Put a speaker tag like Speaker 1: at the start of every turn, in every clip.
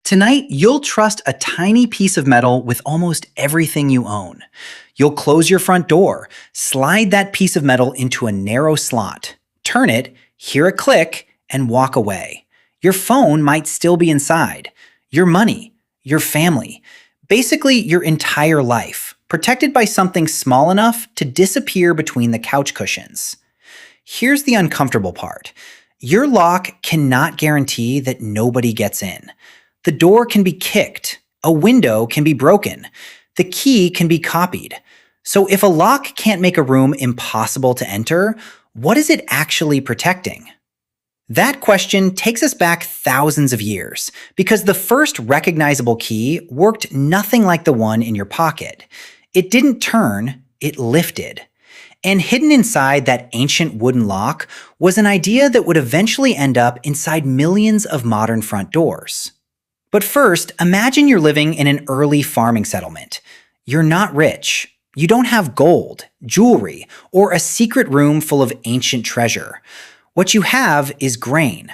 Speaker 1: Tonight, you'll trust a tiny piece of metal with almost everything you own. You'll close your front door, slide that piece of metal into a narrow slot, turn it, hear a click, and walk away. Your phone might still be inside. Your money, your family, basically your entire life, protected by something small enough to disappear between the couch cushions. Here's the uncomfortable part. Your lock cannot guarantee that nobody gets in. The door can be kicked, a window can be broken, the key can be copied. So if a lock can't make a room impossible to enter, what is it actually protecting? That question takes us back thousands of years, because the first recognizable key worked nothing like the one in your pocket. It didn't turn, it lifted. And hidden inside that ancient wooden lock was an idea that would eventually end up inside millions of modern front doors. But first, imagine you're living in an early farming settlement. You're not rich. You don't have gold, jewelry, or a secret room full of ancient treasure. What you have is grain,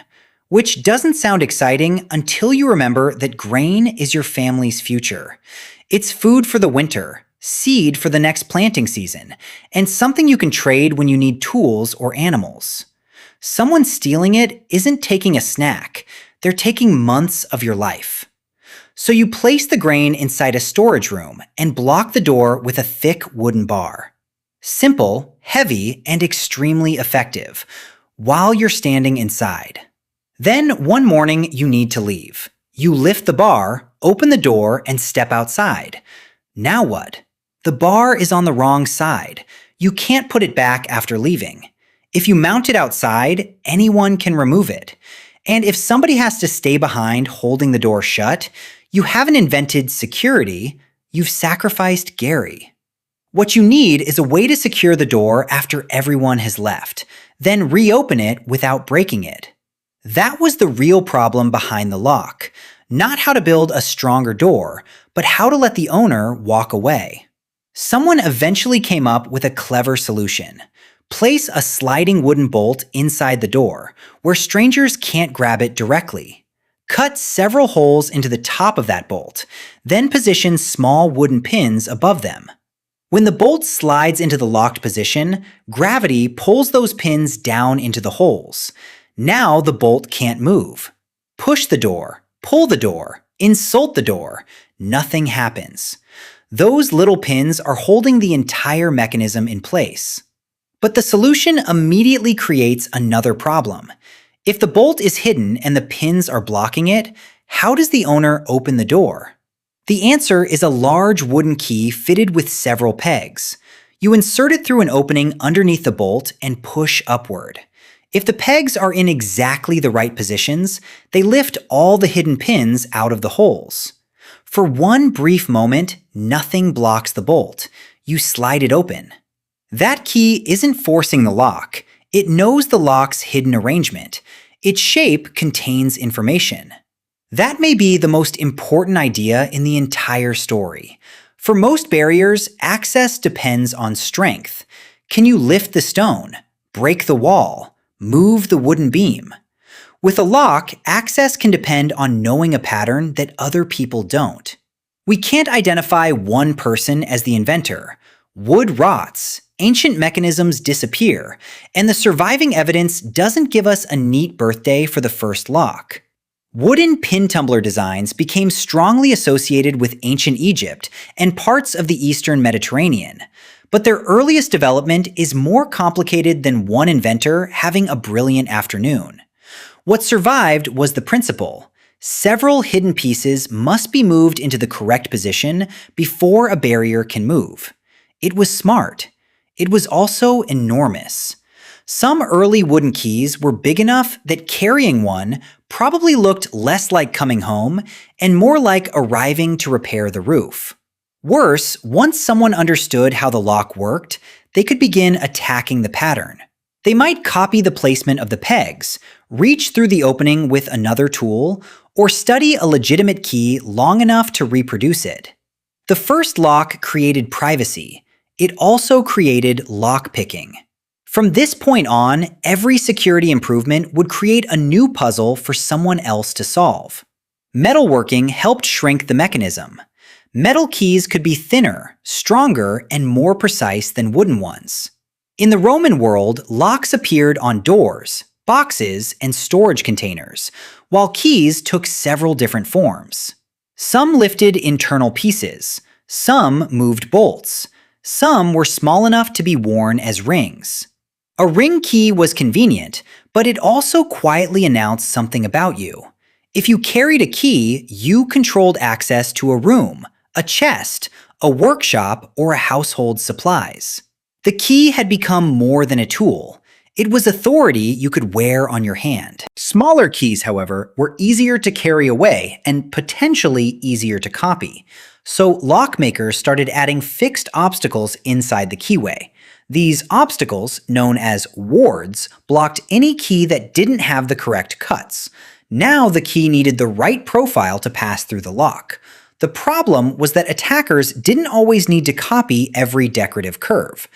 Speaker 1: which doesn't sound exciting until you remember that grain is your family's future. It's food for the winter, seed for the next planting season, and something you can trade when you need tools or animals. Someone stealing it isn't taking a snack. They're taking months of your life. So you place the grain inside a storage room and block the door with a thick wooden bar. Simple, heavy, and extremely effective, while you're standing inside. Then one morning you need to leave. You lift the bar, open the door, and step outside. Now what? The bar is on the wrong side. You can't put it back after leaving. If you mount it outside, anyone can remove it. And if somebody has to stay behind holding the door shut, you haven't invented security, you've sacrificed Gary. What you need is a way to secure the door after everyone has left, then reopen it without breaking it. That was the real problem behind the lock. Not how to build a stronger door, but how to let the owner walk away. Someone eventually came up with a clever solution. Place a sliding wooden bolt inside the door, where strangers can't grab it directly. Cut several holes into the top of that bolt, then position small wooden pins above them. When the bolt slides into the locked position, gravity pulls those pins down into the holes. Now the bolt can't move. Push the door, pull the door, insult the door. Nothing happens. Those little pins are holding the entire mechanism in place. But the solution immediately creates another problem. If the bolt is hidden and the pins are blocking it, how does the owner open the door? The answer is a large wooden key fitted with several pegs. You insert it through an opening underneath the bolt and push upward. If the pegs are in exactly the right positions, they lift all the hidden pins out of the holes. For one brief moment, nothing blocks the bolt. You slide it open. That key isn't forcing the lock. It knows the lock's hidden arrangement. Its shape contains information. That may be the most important idea in the entire story. For most barriers, access depends on strength. Can you lift the stone, break the wall, move the wooden beam? With a lock, access can depend on knowing a pattern that other people don't. We can't identify one person as the inventor. Wood rots, ancient mechanisms disappear, and the surviving evidence doesn't give us a neat birthday for the first lock. Wooden pin tumbler designs became strongly associated with ancient Egypt and parts of the Eastern Mediterranean, but their earliest development is more complicated than one inventor having a brilliant afternoon. What survived was the principle. Several hidden pieces must be moved into the correct position before a barrier can move. It was smart. It was also enormous. Some early wooden keys were big enough that carrying one probably looked less like coming home and more like arriving to repair the roof. Worse, once someone understood how the lock worked, they could begin attacking the pattern. They might copy the placement of the pegs, reach through the opening with another tool, or study a legitimate key long enough to reproduce it. The first lock created privacy. It also created lockpicking. From this point on, every security improvement would create a new puzzle for someone else to solve. Metalworking helped shrink the mechanism. Metal keys could be thinner, stronger, and more precise than wooden ones. In the Roman world, locks appeared on doors, boxes, and storage containers, while keys took several different forms. Some lifted internal pieces, some moved bolts, some were small enough to be worn as rings. A ring key was convenient, but it also quietly announced something about you. If you carried a key, you controlled access to a room, a chest, a workshop, or a household's supplies. The key had become more than a tool. It was authority you could wear on your hand. Smaller keys, however, were easier to carry away and potentially easier to copy. So lockmakers started adding fixed obstacles inside the keyway. These obstacles, known as wards, blocked any key that didn't have the correct cuts. Now the key needed the right profile to pass through the lock. The problem was that attackers didn't always need to copy every decorative curve.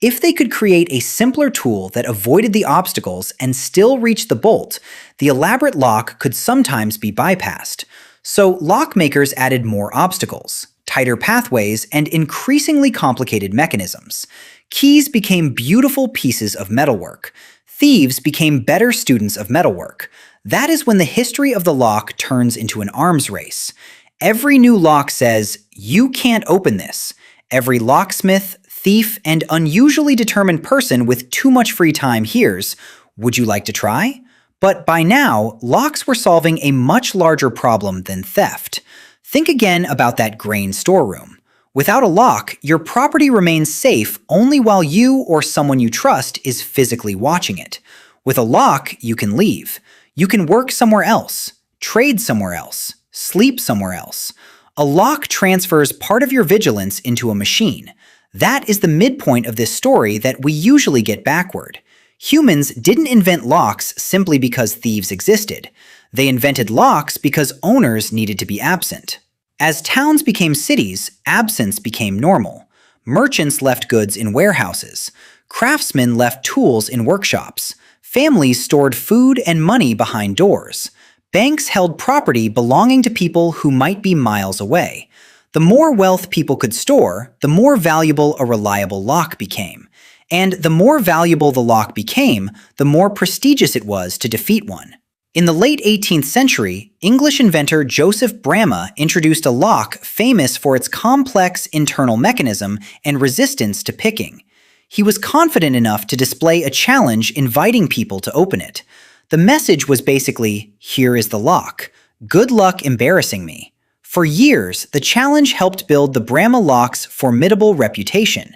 Speaker 1: If they could create a simpler tool that avoided the obstacles and still reach the bolt, the elaborate lock could sometimes be bypassed. So lockmakers added more obstacles, tighter pathways, and increasingly complicated mechanisms. Keys became beautiful pieces of metalwork. Thieves became better students of metalwork. That is when the history of the lock turns into an arms race. Every new lock says, "You can't open this." Every locksmith, thief, and unusually determined person with too much free time hears, "Would you like to try?" But by now, locks were solving a much larger problem than theft. Think again about that grain storeroom. Without a lock, your property remains safe only while you or someone you trust is physically watching it. With a lock, you can leave. You can work somewhere else, trade somewhere else, sleep somewhere else. A lock transfers part of your vigilance into a machine. That is the midpoint of this story that we usually get backward. Humans didn't invent locks simply because thieves existed. They invented locks because owners needed to be absent. As towns became cities, absence became normal. Merchants left goods in warehouses. Craftsmen left tools in workshops. Families stored food and money behind doors. Banks held property belonging to people who might be miles away. The more wealth people could store, the more valuable a reliable lock became. And the more valuable the lock became, the more prestigious it was to defeat one. In the late 18th century, English inventor Joseph Bramah introduced a lock famous for its complex internal mechanism and resistance to picking. He was confident enough to display a challenge inviting people to open it. The message was basically, "Here is the lock. Good luck embarrassing me." For years, the challenge helped build the Bramah lock's formidable reputation.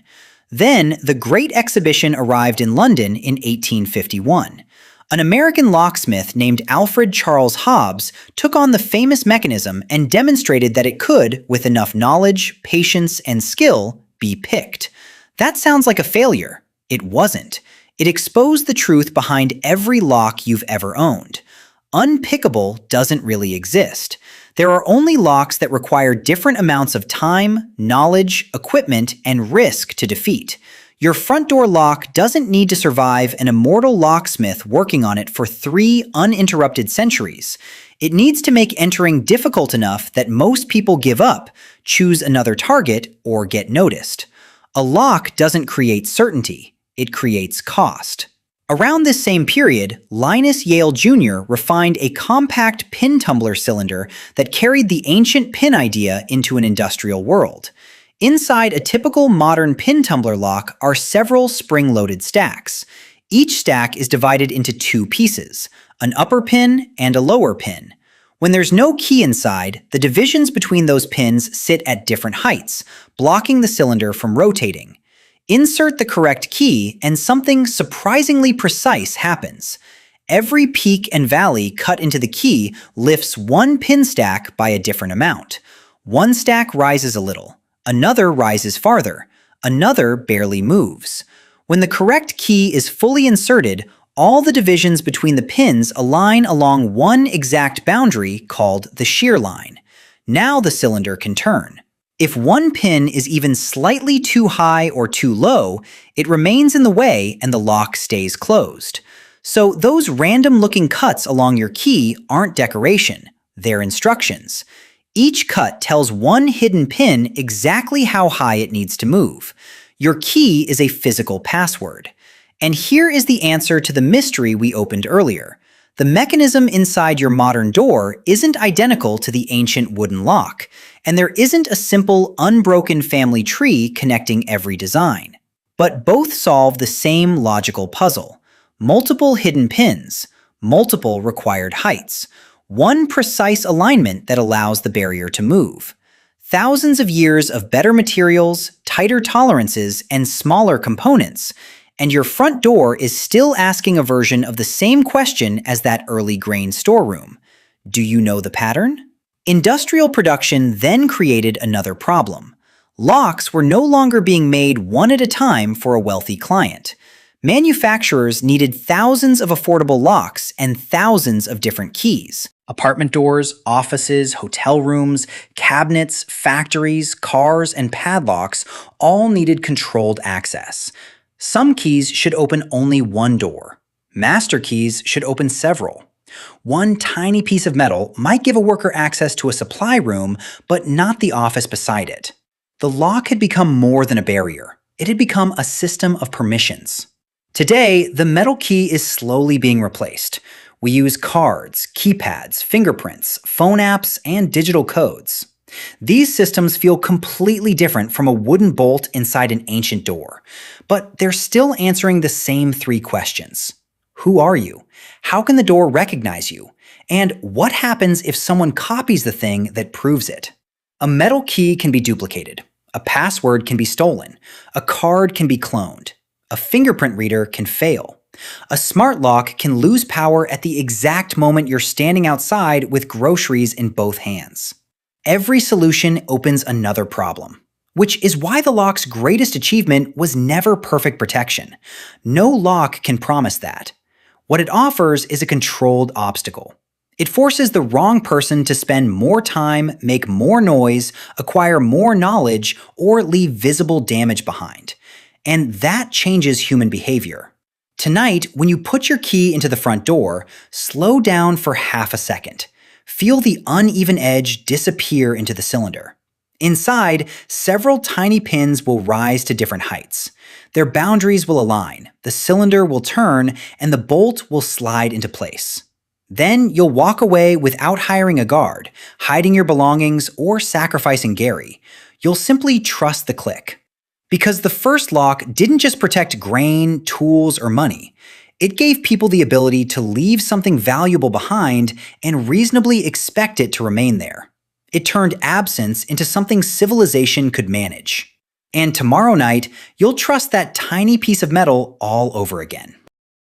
Speaker 1: Then, the Great Exhibition arrived in London in 1851. An American locksmith named Alfred Charles Hobbs took on the famous mechanism and demonstrated that it could, with enough knowledge, patience, and skill, be picked. That sounds like a failure. It wasn't. It exposed the truth behind every lock you've ever owned. Unpickable doesn't really exist. There are only locks that require different amounts of time, knowledge, equipment, and risk to defeat. Your front door lock doesn't need to survive an immortal locksmith working on it for 3 uninterrupted centuries. It needs to make entering difficult enough that most people give up, choose another target, or get noticed. A lock doesn't create certainty. It creates cost. Around this same period, Linus Yale Jr. refined a compact pin tumbler cylinder that carried the ancient pin idea into an industrial world. Inside a typical modern pin tumbler lock are several spring-loaded stacks. Each stack is divided into 2 pieces, an upper pin and a lower pin. When there's no key inside, the divisions between those pins sit at different heights, blocking the cylinder from rotating. Insert the correct key, and something surprisingly precise happens. Every peak and valley cut into the key lifts one pin stack by a different amount. One stack rises a little. Another rises farther. Another barely moves. When the correct key is fully inserted, all the divisions between the pins align along one exact boundary called the shear line. Now the cylinder can turn. If one pin is even slightly too high or too low, it remains in the way and the lock stays closed. So those random-looking cuts along your key aren't decoration. They're instructions. Each cut tells one hidden pin exactly how high it needs to move. Your key is a physical password. And here is the answer to the mystery we opened earlier. The mechanism inside your modern door isn't identical to the ancient wooden lock, and there isn't a simple, unbroken family tree connecting every design. But both solve the same logical puzzle. Multiple hidden pins, multiple required heights, one precise alignment that allows the barrier to move. Thousands of years of better materials, tighter tolerances, and smaller components, and your front door is still asking a version of the same question as that early grain storeroom. Do you know the pattern? Industrial production then created another problem. Locks were no longer being made one at a time for a wealthy client. Manufacturers needed thousands of affordable locks and thousands of different keys. Apartment doors, offices, hotel rooms, cabinets, factories, cars, and padlocks all needed controlled access. Some keys should open only one door. Master keys should open several. One tiny piece of metal might give a worker access to a supply room, but not the office beside it. The lock had become more than a barrier. It had become a system of permissions. Today, the metal key is slowly being replaced. We use cards, keypads, fingerprints, phone apps, and digital codes. These systems feel completely different from a wooden bolt inside an ancient door, but they're still answering the same three questions. Who are you? How can the door recognize you? And what happens if someone copies the thing that proves it? A metal key can be duplicated. A password can be stolen. A card can be cloned. A fingerprint reader can fail. A smart lock can lose power at the exact moment you're standing outside with groceries in both hands. Every solution opens another problem, which is why the lock's greatest achievement was never perfect protection. No lock can promise that. What it offers is a controlled obstacle. It forces the wrong person to spend more time, make more noise, acquire more knowledge, or leave visible damage behind. And that changes human behavior. Tonight, when you put your key into the front door, slow down for half a second. Feel the uneven edge disappear into the cylinder. Inside, several tiny pins will rise to different heights. Their boundaries will align, the cylinder will turn, and the bolt will slide into place. Then you'll walk away without hiring a guard, hiding your belongings, or sacrificing Gary. You'll simply trust the click. Because the first lock didn't just protect grain, tools, or money. It gave people the ability to leave something valuable behind and reasonably expect it to remain there. It turned absence into something civilization could manage. And tomorrow night, you'll trust that tiny piece of metal all over again.